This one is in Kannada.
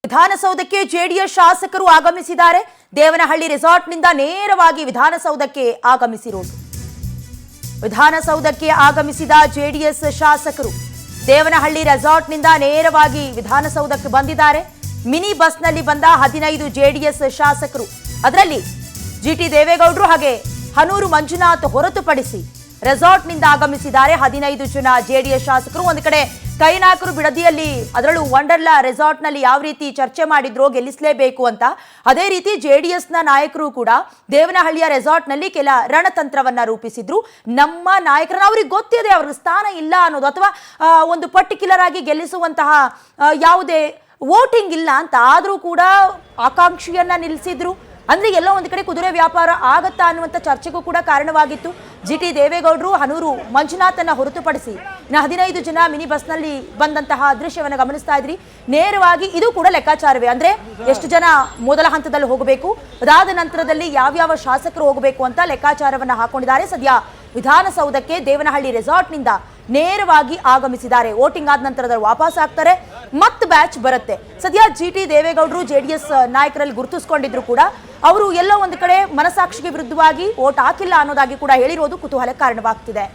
ವಿಧಾನಸೌಧಕ್ಕೆ ಜೆಡಿಎಸ್ ಶಾಸಕರು ಆಗಮಿಸಿದ್ದಾರೆ. ದೇವನಹಳ್ಳಿ ರೆಸಾರ್ಟ್ನಿಂದ ನೇರವಾಗಿ ವಿಧಾನಸೌಧಕ್ಕೆ ಆಗಮಿಸಿರೋದು. ವಿಧಾನಸೌಧಕ್ಕೆ ಆಗಮಿಸಿದ ಜೆಡಿಎಸ್ ಶಾಸಕರು ದೇವನಹಳ್ಳಿ ರೆಸಾರ್ಟ್ನಿಂದ ನೇರವಾಗಿ ವಿಧಾನಸೌಧಕ್ಕೆ ಬಂದಿದ್ದಾರೆ. ಮಿನಿ ಬಸ್ನಲ್ಲಿ ಬಂದ 15 ಜೆಡಿಎಸ್ ಶಾಸಕರು, ಅದರಲ್ಲಿ ಜಿಟಿ ದೇವೇಗೌಡರು ಹಾಗೆ ಹನೂರು ಮಂಜುನಾಥ್ ಹೊರತುಪಡಿಸಿ ರೆಸಾರ್ಟ್ನಿಂದ ಆಗಮಿಸಿದ್ದಾರೆ 15 ಜನ ಜೆಡಿಎಸ್ ಶಾಸಕರು. ಒಂದು ಕಡೆ ಕೈನಾಯಕರು ಬಿಡದಿಯಲ್ಲಿ, ಅದರಲ್ಲೂ ವಂಡರ್ಲಾ ರೆಸಾರ್ಟ್ನಲ್ಲಿ ಯಾವ ರೀತಿ ಚರ್ಚೆ ಮಾಡಿದ್ರೋ ಗೆಲ್ಲಿಸಲೇಬೇಕು ಅಂತ, ಅದೇ ರೀತಿ ಜೆಡಿಎಸ್ನ ನಾಯಕರು ಕೂಡ ದೇವನಹಳ್ಳಿಯ ರೆಸಾರ್ಟ್ನಲ್ಲಿ ಕೆಲ ರಣತಂತ್ರವನ್ನ ರೂಪಿಸಿದ್ರು. ನಮ್ಮ ನಾಯಕರನ್ನ ಅವ್ರಿಗೆ ಗೊತ್ತಿದೆ ಅವ್ರ ಸ್ಥಾನ ಇಲ್ಲ ಅನ್ನೋದು, ಅಥವಾ ಒಂದು ಪರ್ಟಿಕ್ಯುಲರ್ ಆಗಿ ಗೆಲ್ಲಿಸುವಂತಹ ಯಾವುದೇ ವೋಟಿಂಗ್ ಇಲ್ಲ ಅಂತ, ಆದರೂ ಕೂಡ ಆಕಾಂಕ್ಷಿಯನ್ನ ನಿಲ್ಲಿಸಿದ್ರು. ಅಂದ್ರೆ ಎಲ್ಲೋ ಒಂದು ಕಡೆ ಕುದುರೆ ವ್ಯಾಪಾರ ಆಗತ್ತಾ ಅನ್ನುವಂಥ ಚರ್ಚೆಗೂ ಕೂಡ ಕಾರಣವಾಗಿತ್ತು. ಜಿಟಿ ದೇವೇಗೌಡರು ಹನೂರು ಮಂಜುನಾಥನ್ನ ಹೊರತುಪಡಿಸಿ 15 ಜನ ಮಿನಿ ಬಸ್ನಲ್ಲಿ ಬಂದಂತಹ ದೃಶ್ಯವನ್ನು ಗಮನಿಸ್ತಾ ಇದ್ರಿ. ನೇರವಾಗಿ ಇದು ಕೂಡ ಲೆಕ್ಕಾಚಾರವೇ, ಅಂದ್ರೆ ಎಷ್ಟು ಜನ ಮೊದಲ ಹಂತದಲ್ಲಿ ಹೋಗಬೇಕು, ಅದಾದ ನಂತರದಲ್ಲಿ ಯಾವ್ಯಾವ ಶಾಸಕರು ಹೋಗಬೇಕು ಅಂತ ಲೆಕ್ಕಾಚಾರವನ್ನ ಹಾಕೊಂಡಿದ್ದಾರೆ. ಸದ್ಯ ವಿಧಾನಸೌಧಕ್ಕೆ ದೇವನಹಳ್ಳಿ ರೆಸಾರ್ಟ್ನಿಂದ ನೇರವಾಗಿ ಆಗಮಿಸಿದ್ದಾರೆ. ವೋಟಿಂಗ್ ಆದ ನಂತರದಲ್ಲಿ ವಾಪಸ್ ಆಗ್ತಾರೆ, ಮತ್ತೆ ಬ್ಯಾಚ್ ಬರುತ್ತೆ. ಸದ್ಯ ಜಿಟಿ ದೇವೇಗೌಡರು ಜೆಡಿಎಸ್ ನಾಯಕರಲ್ಲಿ ಗುರುತಿಸಿಕೊಂಡಿದ್ರು ಕೂಡ ಅವರು ಎಲ್ಲೋ ಒಂದು ಕಡೆ ಮನಸಾಕ್ಷಿಗೆ ವಿರುದ್ಧವಾಗಿ ವೋಟ್ ಹಾಕಿಲ್ಲ ಅನ್ನೋದಾಗಿ ಕೂಡ ಹೇಳಿರೋದು ಕುತೂಹಲ ಕಾರಣವಾಗ್ತಿದೆ.